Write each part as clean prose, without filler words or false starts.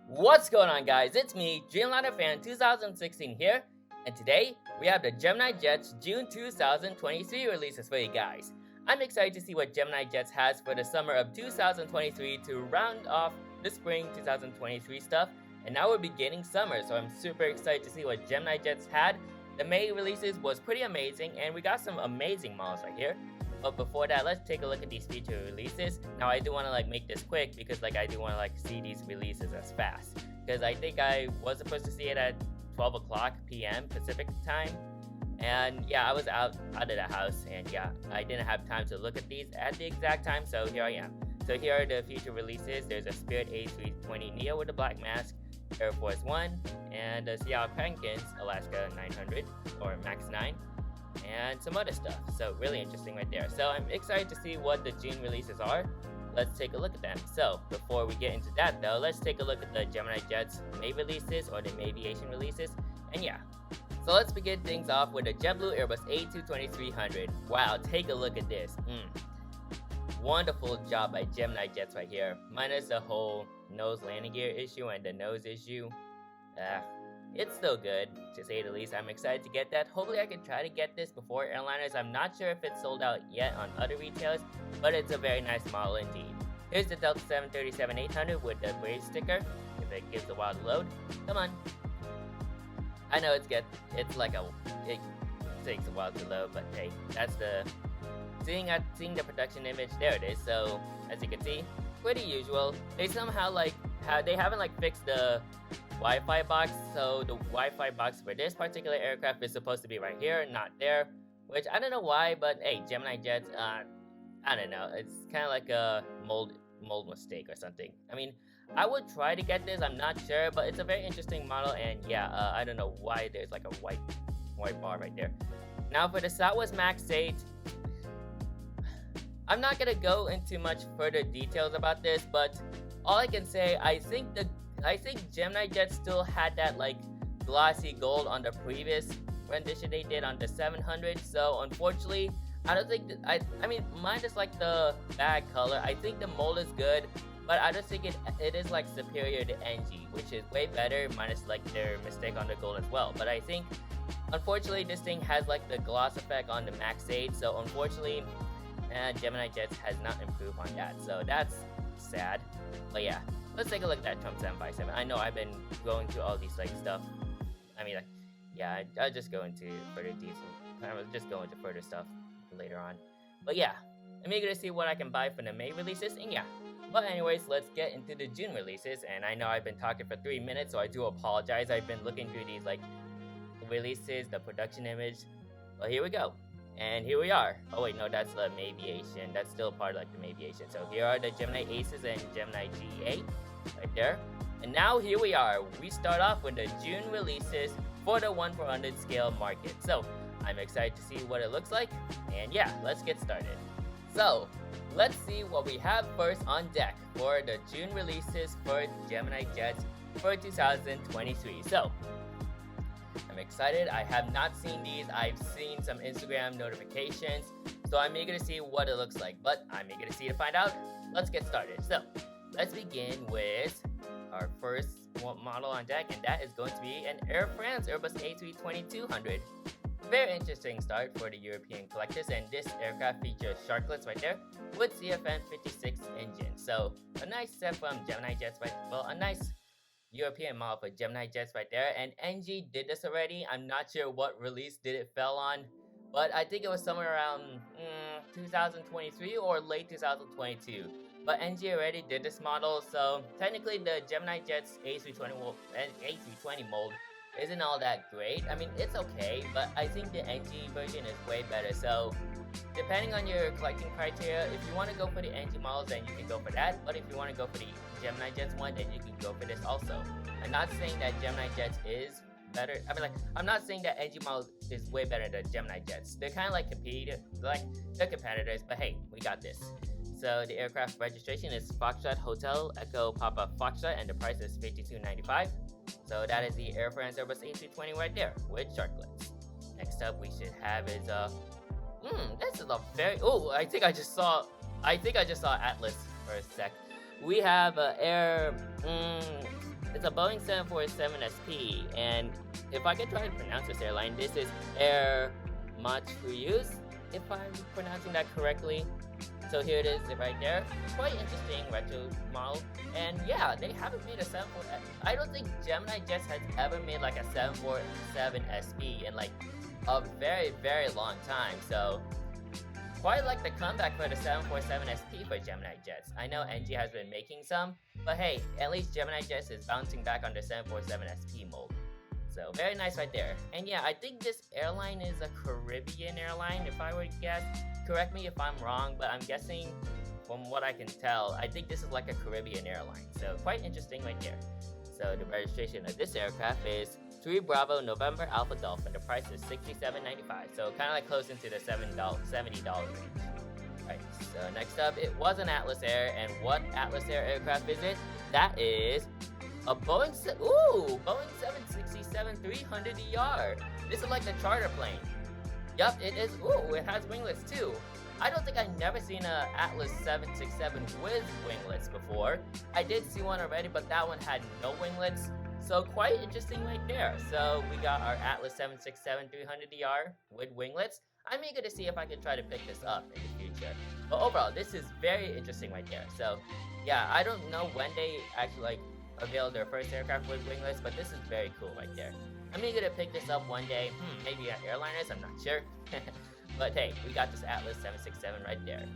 What's going on, guys? It's me, Dreamliner Fan 2016 here, and today we have the GeminiJets June 2023 releases for you guys. I'm excited to see what GeminiJets has for the summer of 2023 to round off the spring 2023 stuff, and now we're beginning summer, so I'm super excited to see what GeminiJets had. The May releases was pretty amazing, and we got some amazing models right here. But before that, let's take a look at these feature releases. Now, I do want to make this quick because I do want to see these releases as fast. Because I think I was supposed to see it at 12 o'clock p.m. Pacific time. And yeah, I was out of the house, and yeah, I didn't have time to look at these at the exact time, so here I am. So here are the feature releases. There's a Spirit A320neo with a black mask, Air Force One, and a Seattle Kraken's Alaska 900 or Max 9. And some other stuff, so really interesting right there. So I'm excited to see what the June releases are. Let's take a look at them. So before we get into that though, let's take a look at the GeminiJets May releases or the Mayviation releases. And yeah, so let's begin things off with the JetBlue Airbus A220-300. Wow, take a look at this. Wonderful job by GeminiJets right here, minus the whole nose landing gear issue and the nose issue. It's still good, to say the least. I'm excited to get that. Hopefully I can try to get this before airliners. I'm not sure if it's sold out yet on other retailers, but it's a very nice model indeed. Here's the Delta 737-800 with the Brave sticker, if it gives a while to load. Come on. I know it takes a while to load, but hey, that's seeing the production image, there it is. So, as you can see, pretty usual. They somehow they haven't fixed the Wi-Fi box, so the Wi-Fi box for this particular aircraft is supposed to be right here, not there, which I don't know why, but hey, GeminiJets, I don't know, it's kind of like a mold mistake or something. I mean, I would try to get this, I'm not sure, but it's a very interesting model, and yeah, I don't know why there's a white bar right there. Now for the Southwest Max 8, I'm not gonna go into much further details about this, but all I can say, I think GeminiJets still had that glossy gold on the previous rendition they did on the 700. So unfortunately, I don't think I mean, mine is the bag color. I think the mold is good, but I just think it is superior to NG, which is way better, minus their mistake on the gold as well. But I think unfortunately this thing has the gloss effect on the Max 8. So unfortunately, GeminiJets has not improved on that. So that's sad. But yeah. Let's take a look at that Trump 757. I know I've been going through all these stuff. I mean, yeah, I'll just go into further detail. I will just go into further stuff later on. But yeah, I'm eager to see what I can buy from the May releases, and yeah. But anyways, let's get into the June releases. And I know I've been talking for 3 minutes, so I do apologize. I've been looking through these releases, the production image. Well, here we go. And here we are. Oh wait, no, that's the Mayviation. That's still part of the Mayviation. So here are the Gemini Aces and Gemini G8 right there. And now here we are. We start off with the June releases for the 1/400 scale market. So I'm excited to see what it looks like. And yeah, let's get started. So let's see what we have first on deck for the June releases for GeminiJets for 2023. So I'm excited. I have not seen these. I've seen some Instagram notifications, so I'm eager to see what it looks like, but I'm eager to see to find out. Let's get started. So let's begin with our first model on deck, and that is going to be an Air France Airbus A320-200. Very interesting start for the European collectors, and this aircraft features sharklets right there with CFM 56 engine. So a nice step from GeminiJets, right? Well, a nice European model for GeminiJets right there, and NG did this already. I'm not sure what release did it fell on, but I think it was somewhere around 2023 or late 2022. But NG already did this model, so technically the GeminiJets A320 mold isn't all that great. I mean, it's okay, but I think the NG version is way better. So depending on your collecting criteria, if you want to go for the NG models, then you can go for that. But if you want to go for the GeminiJets one, then you can go for this also. I'm not saying that GeminiJets is better. I mean, I'm not saying that NG models is way better than GeminiJets. They're kind of they're competitors, but hey, we got this. So the aircraft registration is Foxtrot Hotel Echo Papa Foxtrot, and the price is $52.95. So that is the Air France Airbus A320 right there with sharklets. Next up, we should have is this is a very I think I just saw Atlas for a sec. We have Air It's a Boeing 747 SP, and if I could try to pronounce this airline, this is Air Matreuse, if I'm pronouncing that correctly. So here it is right there. Quite interesting retro model. And yeah, they haven't made a 747. I don't think GeminiJets has ever made like a 747 SP in like a very, very long time. So quite like the comeback for the 747 SP for GeminiJets. I know NG has been making some, but hey, at least GeminiJets is bouncing back on the 747 SP mold. So very nice right there. And yeah, I think this airline is a Caribbean airline, if I were to guess. Correct me if I'm wrong, but I'm guessing from what I can tell, I think this is like a Caribbean airline. So quite interesting right there. So the registration of this aircraft is 3 Bravo November Alpha Dolphin. The price is $67.95. So kind of like close into the $70 range. Alright, so next up, it was an Atlas Air. And what Atlas Air aircraft is it? That is a Boeing 767-300ER. This is like the charter plane. Yup, it is. Ooh, it has winglets too. I don't think I've never seen a Atlas 767 with winglets before. I did see one already, but that one had no winglets. So quite interesting right there. So we got our Atlas 767-300ER with winglets. I'm eager to see if I can try to pick this up in the future. But overall, this is very interesting right there. So yeah, I don't know when they actually like unveiled their first aircraft with winglets, but this is very cool right there. I'm eager to pick this up one day. Maybe at airliners, I'm not sure. But hey, we got this Atlas 767 right there.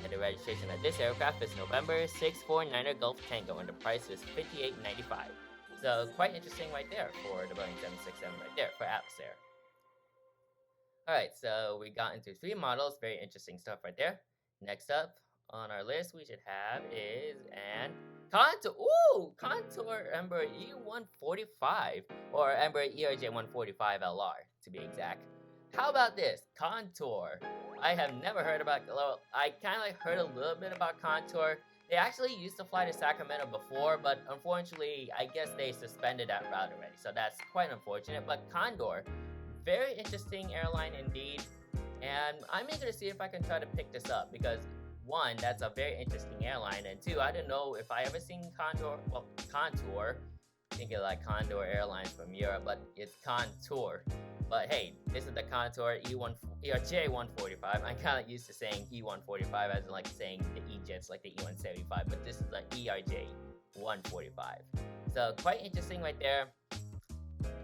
And the registration of this aircraft is November 649er Gulf Tango, and the price is $58.95. So quite interesting right there for the Boeing 767 right there for Atlas Air. Alright, so we got into 3 models. Very interesting stuff right there. Next up on our list we should have is an Contour Embraer E145, or Embraer ERJ145 LR to be exact. How about this? Contour. I have never heard about, well, I kind of like heard a little bit about Contour. They actually used to fly to Sacramento before, but unfortunately, I guess they suspended that route already. So that's quite unfortunate. But Condor, very interesting airline indeed. And I'm eager to see if I can try to pick this up because 1, that's a very interesting airline, and 2, I don't know if I ever seen Contour. Thinking like Condor Airlines from Europe, but it's Contour. But hey, this is the Contour ERJ145. I'm kind of used to saying E145 as in like saying the E-Jets like the E175, but this is the ERJ145. So quite interesting right there.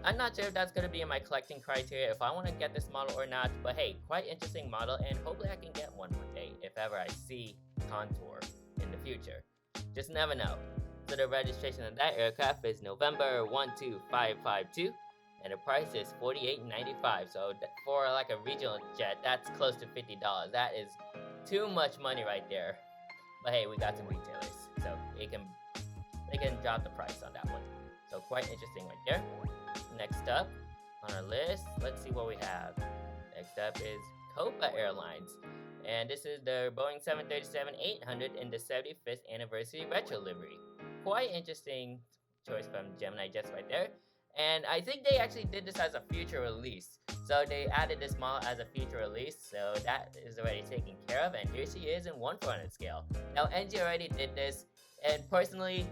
I'm not sure if that's going to be in my collecting criteria if I want to get this model or not, but hey, quite interesting model, and hopefully I can get one day if ever I see Contour in the future. Just never know. So the registration of that aircraft is November 12552, and the price is $48.95. So for like a regional jet, that's close to $50. That is too much money right there. But hey, we got some retailers, so they can drop the price on that one. So quite interesting right there. Next up on our list, let's see what we have. Next up is Copa Airlines, and this is the Boeing 737-800 in the 75th anniversary retro livery. Quite interesting choice from GeminiJets right there. And I think they actually did this as a future release. So they added this model as a future release, so that is already taken care of. And here she is in 1/400 scale. Now NG already did this, and personally,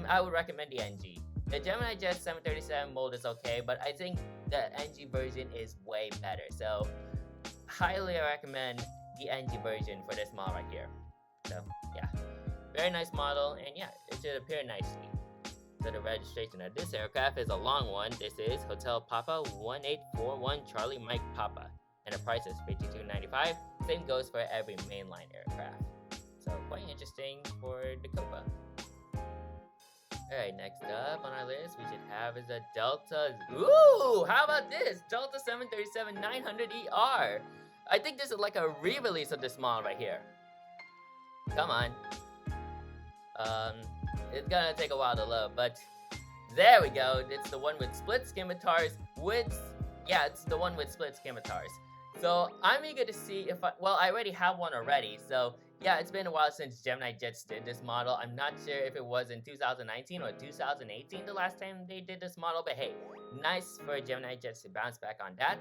I would recommend the NG. The GeminiJets 737 mold is okay, but I think the NG version is way better. So highly recommend the NG version for this model right here. So yeah, very nice model, and yeah, it should appear nicely. So the registration of this aircraft is a long one. This is Hotel Papa 1841 Charlie Mike Papa, and the price is $52.95. Same goes for every mainline aircraft. So quite interesting for the Copa. Alright, next up on our list we should have is a Delta. Ooh, how about this? Delta 737-900ER. I think this is like a re-release of this model right here. Come on. It's gonna take a while to load, but there we go. It's the one with split scimitars it's the one with split scimitars. So I'm eager to see if I already have one already, so yeah, it's been a while since GeminiJets did this model. I'm not sure if it was in 2019 or 2018 the last time they did this model, but hey, nice for GeminiJets to bounce back on that.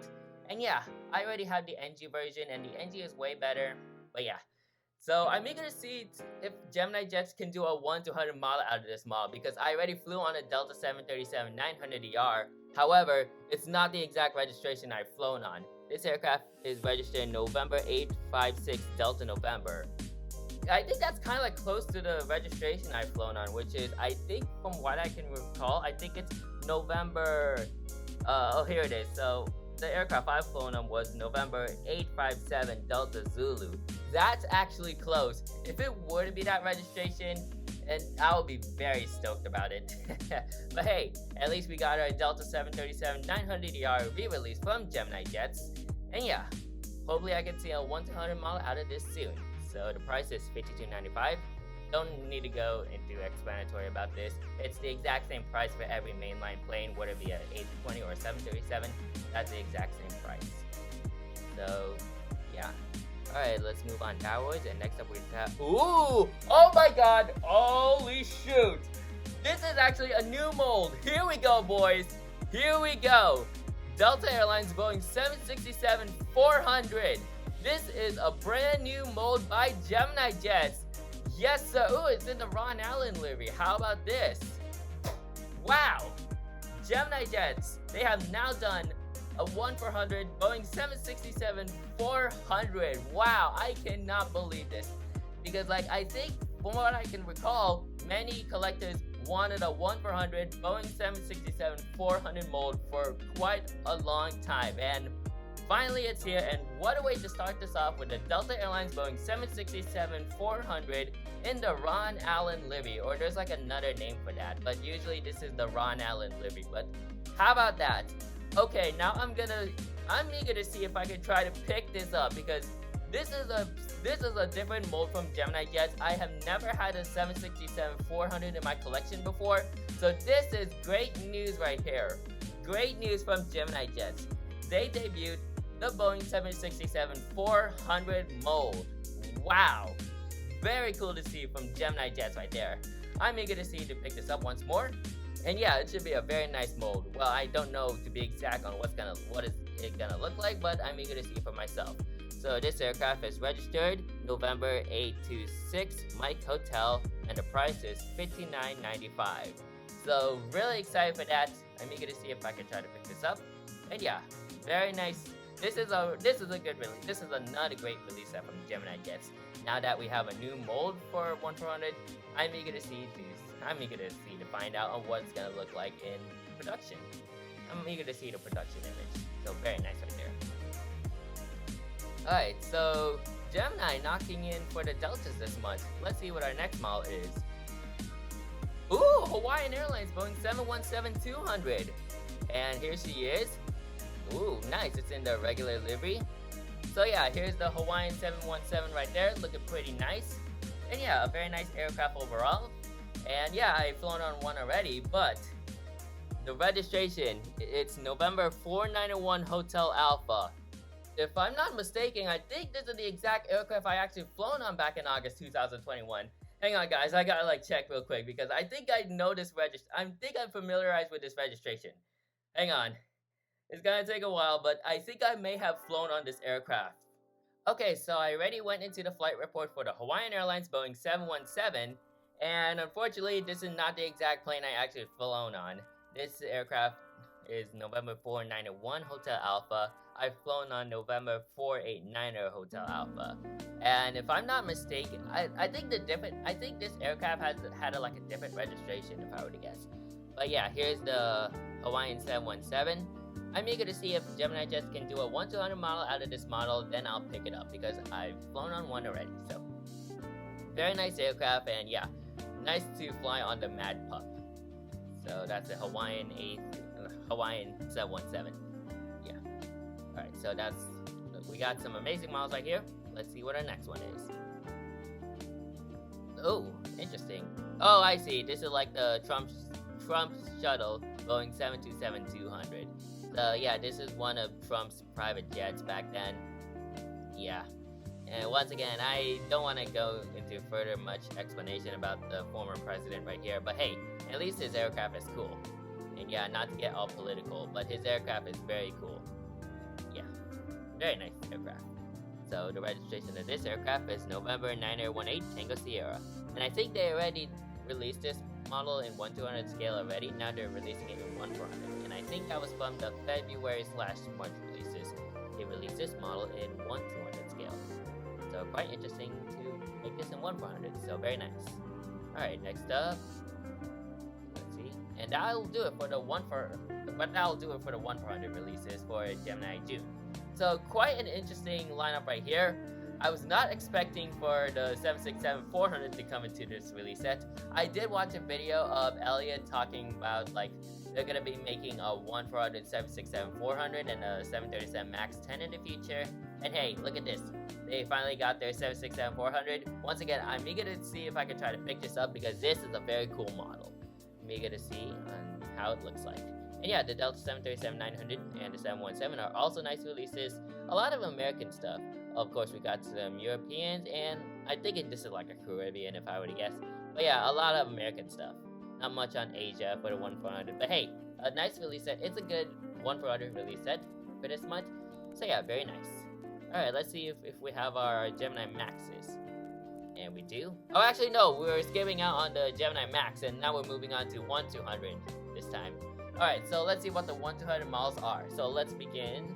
And yeah, I already have the NG version, and the NG is way better. But yeah, So I'm eager to see if Gemini Jets can do a 1 to 100 model out of this model, because I already flew on a Delta 737-900ER. However, it's not the exact registration I've flown on. This aircraft is registered in November 856 Delta November. I think that's kind of like close to the registration I've flown on, which is, I think from what I can recall, I think it's November, here it is. So the aircraft I've flown on was November 857 Delta Zulu. That's actually close. If it were to be that registration, and I would be very stoked about it. But hey, at least we got our Delta 737-900ER re-release from Gemini Jets. And yeah, hopefully I can see a 1 to 100 model out of this soon. So the price is $52.95. Don't need to go into explanatory about this. It's the exact same price for every mainline plane, whether it be an A320 or a 737. That's the exact same price. So yeah. Alright, let's move on downwards, and next up we have... Ooh! Oh my god! Holy shoot! This is actually a new mold! Here we go, boys! Here we go! Delta Airlines Boeing 767-400. This is a brand new mold by Gemini Jets. Yes, sir! Ooh, it's in the Ron Allen livery. How about this? Wow! Gemini Jets, they have now done a 1-400 Boeing 767-400. Wow, I cannot believe this. Because I think, from what I can recall, many collectors wanted a 1-400 Boeing 767-400 mold for quite a long time. And finally it's here, and what a way to start this off with the Delta Airlines Boeing 767-400 in the Ron Allen livery. Or there's another name for that, but usually this is the Ron Allen livery. But how about that? Okay, now I'm eager to see if I can try to pick this up, because this is a different mold from Gemini Jets. I have never had a 767-400 in my collection before, so this is great news right here. Great news from Gemini Jets. They debuted the Boeing 767-400 mold. Wow, very cool to see from Gemini Jets right there. I'm eager to see to pick this up once more. And yeah, it should be a very nice mold. Well, I don't know to be exact on what is it gonna look like, but I'm eager to see for myself. So this aircraft is registered November 826 Mike Hotel, and the price is $59.95. So really excited for that. I'm eager to see if I can try to pick this up. And yeah, very nice. This is a good release. This is another great release set from Gemini Jets. Now that we have a new mold for 1-400, I'm eager to find out on what it's gonna look like in production. I'm eager to see the production image. So very nice right there. Alright, so Gemini knocking in for the Deltas this month. Let's see what our next model is. Ooh, Hawaiian Airlines Boeing 717-200. And here she is. Ooh, nice. It's in the regular livery. So yeah, here's the Hawaiian 717 right there, looking pretty nice. And yeah, a very nice aircraft overall. And yeah, I've flown on one already, but the registration, it's November 491 Hotel Alpha. If I'm not mistaken, I think this is the exact aircraft I actually flown on back in August 2021. Hang on guys, I gotta check real quick, because I think I know this I think I'm familiarized with this registration. Hang on. It's gonna take a while, but I think I may have flown on this aircraft. Okay, so I already went into the flight report for the Hawaiian Airlines Boeing 717, and unfortunately, this is not the exact plane I actually flown on. This aircraft is November 491 Hotel Alpha. I've flown on November 489 Hotel Alpha. And if I'm not mistaken, I think this aircraft had a different registration, if I were to guess. But yeah, here's the Hawaiian 717. I'm eager to see if Gemini Jets can do a 1-200 model out of this model, then I'll pick it up, because I've flown on one already. So, very nice aircraft, and yeah, nice to fly on the Mad Pup. So that's the Hawaiian 717. Yeah. Alright, so we got some amazing models right here. Let's see what our next one is. Oh, interesting. Oh, I see. This is like the Trump shuttle Boeing 727-200. So yeah, this is one of Trump's private jets back then. Yeah. And once again, I don't want to go into further much explanation about the former president right here, but hey, at least his aircraft is cool. And yeah, not to get all political, but his aircraft is very cool. Yeah, very nice aircraft. So the registration of this aircraft is November 9018 Tango Sierra. And I think they already released this model in 1/200 scale already. Now they're releasing it in 1/400. And I think that was from the February/March releases. They released this model in 1/200 scale. So quite interesting to make this in 1/400. So very nice. Alright, next up. Let's see. And that'll do it for the 1/400 releases for Gemini June. So quite an interesting lineup right here. I was not expecting for the 767-400 to come into this release set. I did watch a video of Elliot talking about like they're gonna be making a 1/400 767-400 and a 737 MAX 10 in the future. And hey, look at this. They finally got their 767-400. Once again, I'm eager to see if I can try to pick this up because this is a very cool model. I'm eager to see how it looks like. And yeah, the Delta 737-900 and the 717 are also nice releases. A lot of American stuff. Of course, we got some Europeans, and I think this is like a Caribbean if I were to guess. But yeah, a lot of American stuff. Not much on Asia for the 1/400. But hey, a nice release set. It's a good 1/400 release set for this month. So yeah, very nice. Alright, let's see if we have our Gemini Maxes. And we do. Oh, actually, no. We were skipping out on the Gemini Max, and now we're moving on to 1/200 this time. Alright, so let's see what the 1/200 models are. So let's begin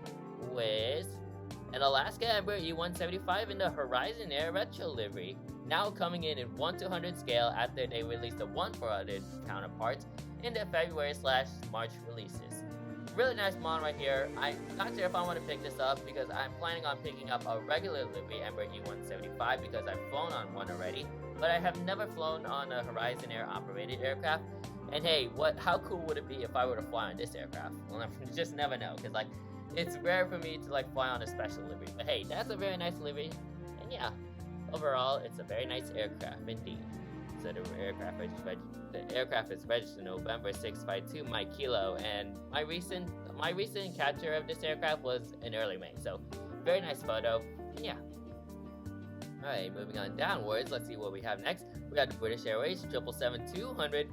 with an Alaska Embraer E175 in the Horizon Air Retro livery. Now coming in 1/200 scale after they released the 1/400 counterparts in the February/March releases. Really nice model right here. I'm not sure if I want to pick this up because I'm planning on picking up a regular livery Embraer E175 because I've flown on one already, but I have never flown on a Horizon Air operated aircraft. And hey, how cool would it be if I were to fly on this aircraft? Well, I just never know, because like it's rare for me to like fly on a special livery. But hey, that's a very nice livery, and yeah, overall it's a very nice aircraft indeed. So the aircraft is registered November 652 Mike Kilo, and my recent capture of this aircraft was in early May. So very nice photo. And yeah. Alright, moving on downwards. Let's see what we have next. We got the British Airways 777-200.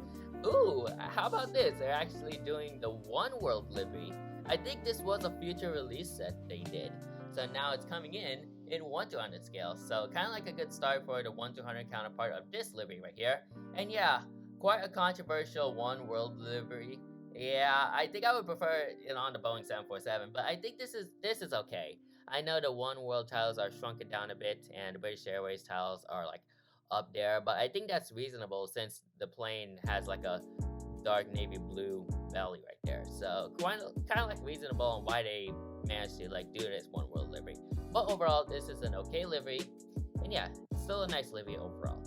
Ooh, how about this? They're actually doing the One World livery. I think this was a future release set they did. So now it's coming in 1/200 scale. So kind of like a good start for the 1/200 counterpart of this livery right here. And yeah, quite a controversial One World livery. Yeah, I think I would prefer it on the Boeing 747, but I think this is okay. I know the One World tiles are shrunken down a bit, and the British Airways tiles are like up there, but I think that's reasonable since the plane has like a dark navy blue belly right there. So kind of like reasonable on why they managed to like do this One World livery. But overall, this is an okay livery, and yeah, still a nice livery overall.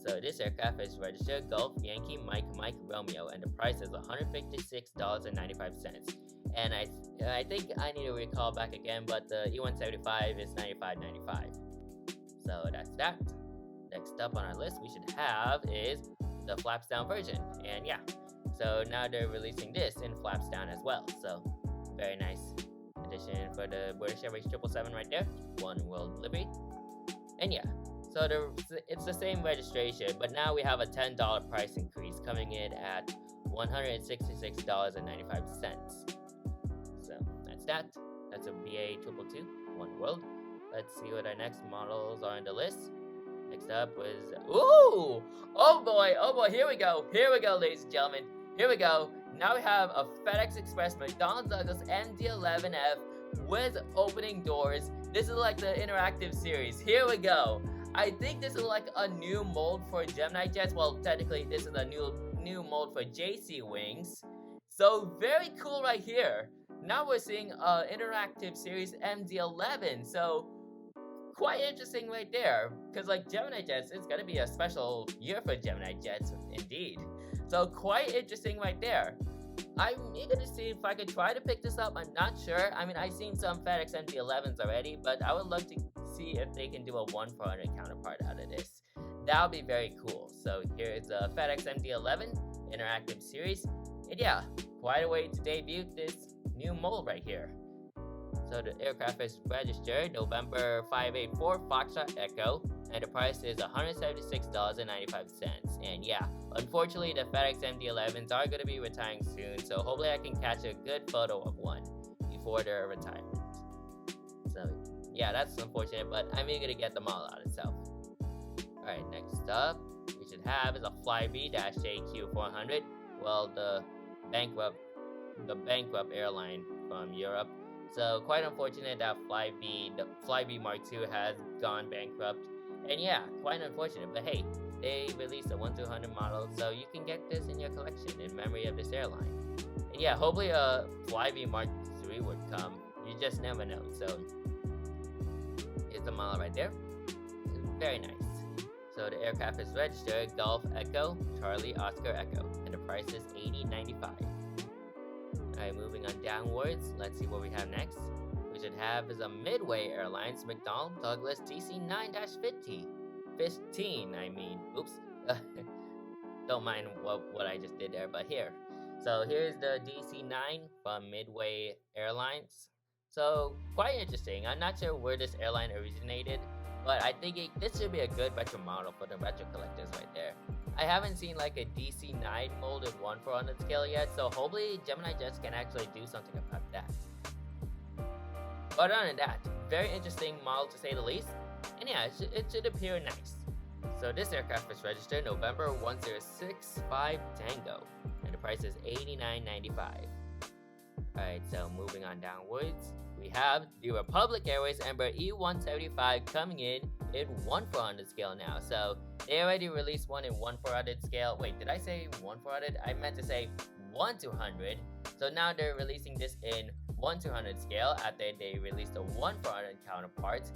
So this aircraft is registered Golf Yankee Mike Romeo, and the price is $156.95. And I think I need to recall back again, but the E175 is $95.95. So that's that. Next up on our list we should have is the flaps down version, and yeah, so now they're releasing this in flaps down as well. So very nice addition for the British Airways 777 right there, One World livery. And yeah, so it's the same registration, but now we have a $10 price increase coming in at $166.95. So that's that. That's a BA 222 One World. Let's see what our next models are on the list. Next up was, ooh! Oh boy, here we go, ladies and gentlemen. Here we go. Now we have a FedEx Express McDonnell Douglas MD-11F with opening doors. This is like the interactive series. Here we go. I think this is like a new mold for GeminiJets. Well, technically, this is a new mold for JC Wings. So very cool right here. Now we're seeing an interactive series MD-11. So quite interesting right there, because like GeminiJets, it's gonna be a special year for GeminiJets indeed. So quite interesting right there. I'm eager to see if I could try to pick this up. I'm not sure. I mean, I've seen some FedEx MD-11s already, but I would love to see if they can do a 1/400 counterpart out of this. That would be very cool. So here's a FedEx MD-11 interactive series, and yeah, quite a way to debut this new mold right here. So the aircraft is registered November 584 Foxtrot Echo, and the price is $176.95. And yeah, unfortunately the FedEx MD-11s are going to be retiring soon, so hopefully I can catch a good photo of one before their retirement. So yeah, that's unfortunate, but I'm eager to get the model out itself. Alright, next up, we should have is a Flybe-JQ400. Well, the bankrupt airline from Europe. So quite unfortunate that the Flybe Mark II has gone bankrupt. And yeah, quite unfortunate, but hey, they released a 1-200 model, so you can get this in your collection in memory of this airline. And yeah, hopefully a Flybe Mark III would come. You just never know. So here's the model right there. It's very nice. So the aircraft is registered Golf Echo Charlie Oscar Echo, and the price is $80.95. Alright, moving on downwards, let's see what we have next. We should have is a Midway Airlines McDonnell Douglas DC-9-15. 15, I mean. Oops. Don't mind what I just did there, but here. So here's the DC-9 from Midway Airlines. So quite interesting. I'm not sure where this airline originated, but I think this should be a good retro model for the retro collectors right there. I haven't seen like a DC-9 molded 1/400 scale yet, so hopefully GeminiJets can actually do something about that. But other than that, very interesting model to say the least, and yeah, it should appear nice. So this aircraft is registered November 1065 Tango, and the price is $89.95. Alright, so moving on downwards, we have the Republic Airways Embraer E175 coming in 1/400 scale now. So they already released one in 1/400 scale. Wait, did I say 1/400? I meant to say 1/200. So now they're releasing this in 1/200 scale after they released a 1/400 counterpart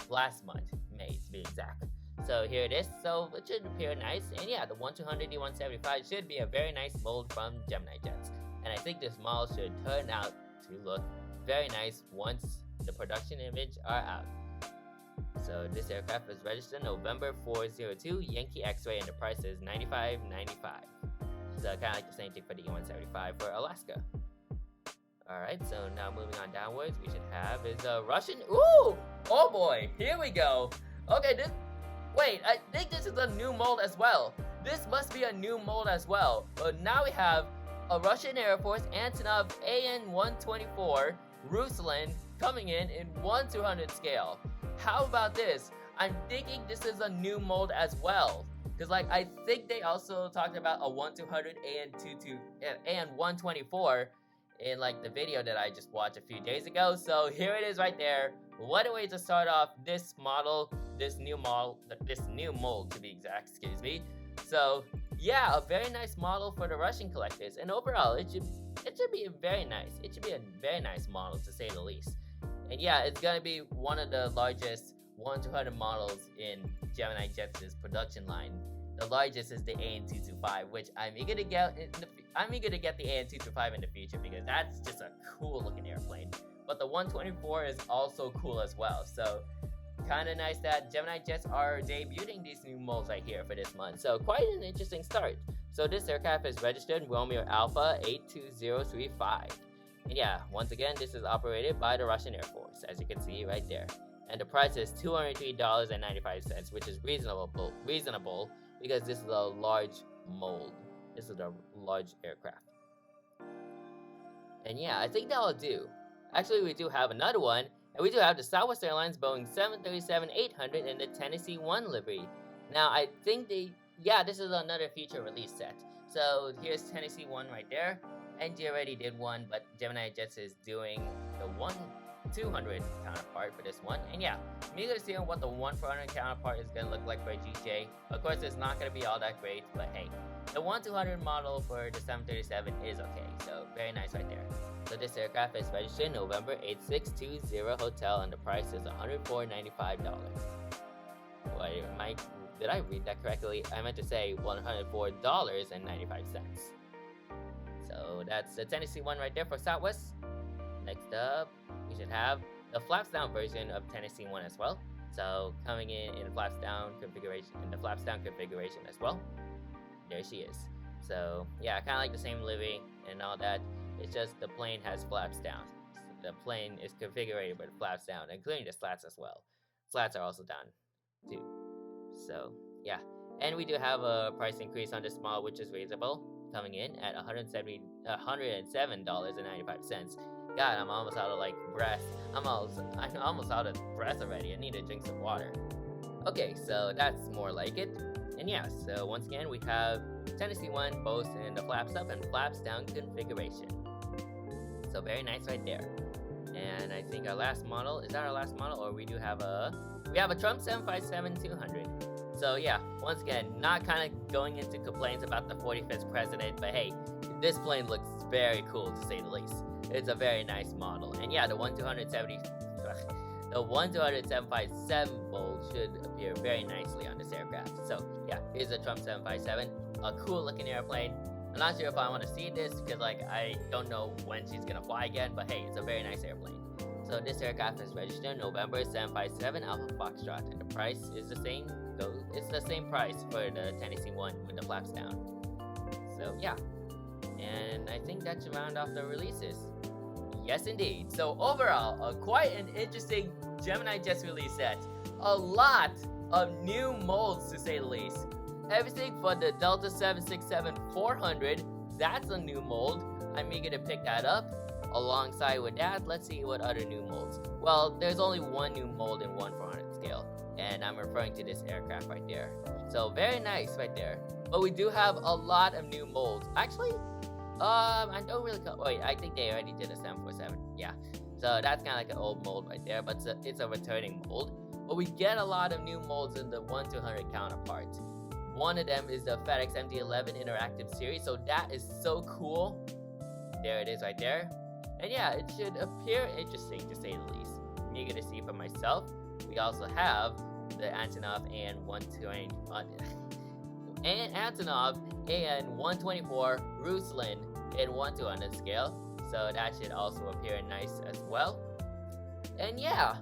last month, May to be exact. So here it is. So it should appear nice. And yeah, the 1/200 E175 should be a very nice mold from GeminiJets. And I think this model should turn out to look very nice once the production image are out. So this aircraft is registered November 402 Yankee X-Ray, and the price is $95.95. So kind of like the same thing for the E175 for Alaska. Alright, so now moving on downwards, we should have is a Russian. Ooh! Oh boy, here we go. Okay, wait, I think this is a new mold as well. This must be a new mold as well. But now we have a Russian Air Force Antonov AN-124 Ruslan coming in 1/200 scale. How about this? I'm thinking this is a new mold as well. Because like I think they also talked about a 1/200 AN-124 in like the video that I just watched a few days ago. So here it is right there. What a way to start off this model, this new mold to be exact, excuse me. So yeah, a very nice model for the Russian collectors, and overall it should be very nice. It should be a very nice model to say the least. And yeah, it's gonna be one of the largest 1/200 models in GeminiJets' production line. The largest is the AN-225, which I'm eager to get the AN-225 in the future because that's just a cool looking airplane. But the 124 is also cool as well. So kind of nice that GeminiJets are debuting these new molds right here for this month. So quite an interesting start. So this aircraft is registered Romeo Alpha 82035. And yeah, once again, this is operated by the Russian Air Force, as you can see right there. And the price is $203.95, which is reasonable because this is a large mold. This is a large aircraft. And yeah, I think that'll do. Actually, we do have another one, and we do have the Southwest Airlines Boeing 737-800 in the Tennessee 1 livery. Now, I think this is another future release set. So here's Tennessee 1 right there. NG already did one, but GeminiJets is doing the 1/200 counterpart for this one. And yeah, I'm eager to see what the 1/400 counterpart is going to look like for a GJ. Of course, it's not going to be all that great, but hey, the 1/200 model for the 737 is okay. So very nice right there. So this aircraft is registered November 8620 Hotel, and the price is $104.95. Wait, did I read that correctly? I meant to say $104.95. So that's the Tennessee 1 right there for Southwest. Next up, we should have the flaps down version of Tennessee 1 as well. So coming in the flaps down configuration, as well. There she is. So yeah, kind of like the same livery and all that. It's just the plane has flaps down. The plane is configured with flaps down, including the slats as well. Slats are also down too. So yeah, and we do have a price increase on this model, which is reasonable, coming in at $107.95. God, I'm almost out of like breath. I'm almost out of breath already. I need to drink some water. Okay, so that's more like it. And yeah, so once again, we have Tennessee 1 both in the flaps up and flaps down configuration. So very nice right there. And I think our last model, is that our last model? Or we have a Trump 757-200. So yeah, once again, not kind of going into complaints about the 45th president, but hey, this plane looks very cool to say the least. It's a very nice model. And yeah, the 757 mold should appear very nicely on this aircraft. So yeah, here's a Trump 757, a cool looking airplane. I'm not sure if I want to see this because like I don't know when she's gonna fly again, but hey, it's a very nice airplane. So this aircraft is registered November 757 Alpha Foxtrot, and the price is the same. It's the same price for the Tennessee 1 with the flaps down. So yeah, and I think that should round off the releases. Yes, indeed. So overall, quite an interesting GeminiJets release set. A lot of new molds, to say the least. Everything for the Delta 767-400, that's a new mold. I'm eager to pick that up. Alongside with that, let's see what other new molds. Well, there's only one new mold in 1/400 scale, and I'm referring to this aircraft right there. So very nice right there. But we do have a lot of new molds. Actually, I don't really. Wait, I think they already did a 747. Yeah, so that's kind of like an old mold right there, but it's a returning mold. But we get a lot of new molds in the 1/200 counterparts. One of them is the FedEx MD-11 Interactive Series, so that is so cool. There it is right there. And yeah, it should appear interesting to say the least. I'm eager to see for myself. We also have the Antonov AN-120 and Antonov AN-124 Ruslan in 1/200 scale, so that should also appear nice as well. And yeah,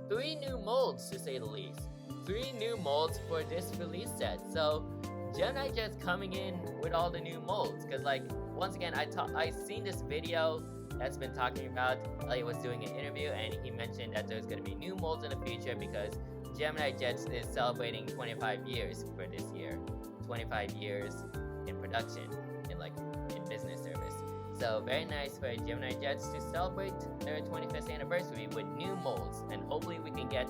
3 new molds to say the least. 3 new molds for this release set. So GeminiJets coming in with all the new molds, because like once again, I seen this video that's been talking about. Elliot was doing an interview and he mentioned that there's going to be new molds in the future because GeminiJets is celebrating 25 years for this year. 25 years in production, in business service. So very nice for GeminiJets to celebrate their 25th anniversary with new molds, and hopefully we can get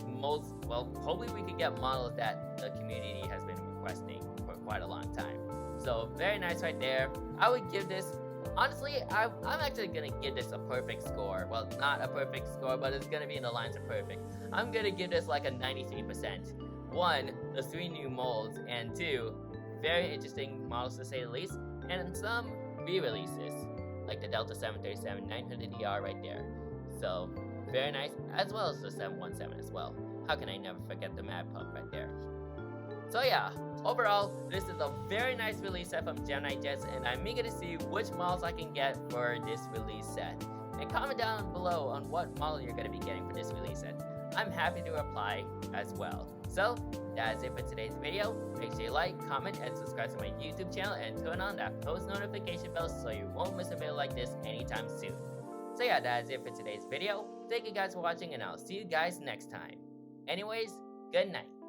molds. Well, hopefully we can get models that the community has been requesting for quite a long time. So very nice right there. I would give this. Honestly, I'm actually gonna give this a perfect score. Well, not a perfect score, but it's gonna be in the lines of perfect. I'm gonna give this like a 93%. 1, the 3 new molds, and 2, very interesting models to say the least, and some re-releases, like the Delta 737-900ER right there. So, very nice, as well as the 717 as well. How can I never forget the Mad Pup right there? So yeah, overall, this is a very nice release set from GeminiJets, and I'm eager to see which models I can get for this release set. And comment down below on what model you're going to be getting for this release set. I'm happy to reply as well. So, that is it for today's video. Make sure you like, comment, and subscribe to my YouTube channel, and turn on that post notification bell so you won't miss a video like this anytime soon. So yeah, that is it for today's video. Thank you guys for watching, and I'll see you guys next time. Anyways, good night.